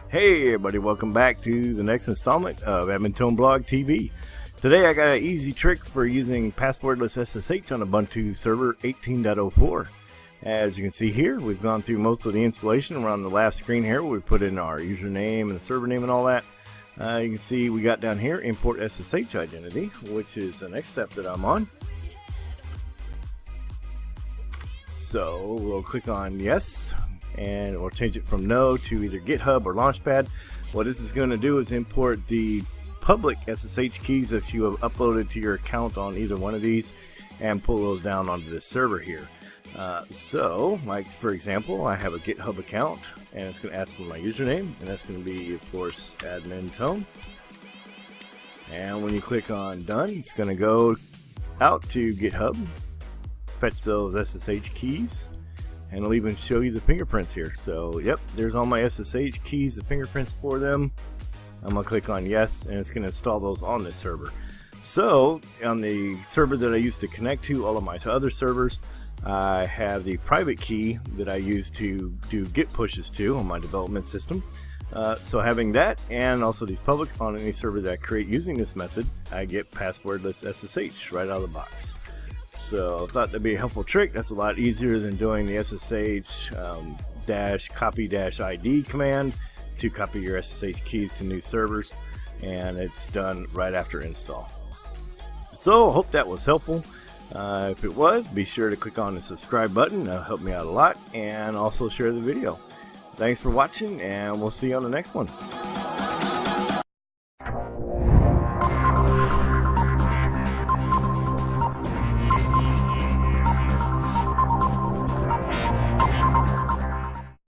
Hey everybody, welcome back to the next installment of Admin Tone Blog TV. Today I got an easy trick for using passwordless SSH on Ubuntu Server 18.04. As you can see here, we've gone through most of the installation. We're on the last screen here where we put in our username and the server name and all that. You can see we got down here import SSH identity, which is the next step that I'm on. So we'll click on yes, and we'll change it from no to either GitHub or Launchpad. What this is going to do is import the public SSH keys that you have uploaded to your account on either one of these and pull those down onto this server here. So, like for example, I have a GitHub account and it's going to ask for my username, and that's going to be, of course, admin tone. And when you click on done, it's going to go out to GitHub, fetch those SSH keys, and it'll even show you the fingerprints here. So yep, there's all my SSH keys, the fingerprints for them. I'm gonna click on yes, and it's gonna install those on this server. So on the server that I used to connect to all of my other servers, I have the private key that I use to do git pushes to on my development system. So having that and also these public on any server that I create using this method, I get passwordless SSH right out of the box. So I thought that'd be a helpful trick. That's a lot easier than doing the SSH -copy-ID command to copy your SSH keys to new servers, and it's done right after install. So I hope that was helpful. If it was, be sure to click on the subscribe button. That'll help me out a lot, and also share the video. Thanks for watching, and we'll see you on the next one.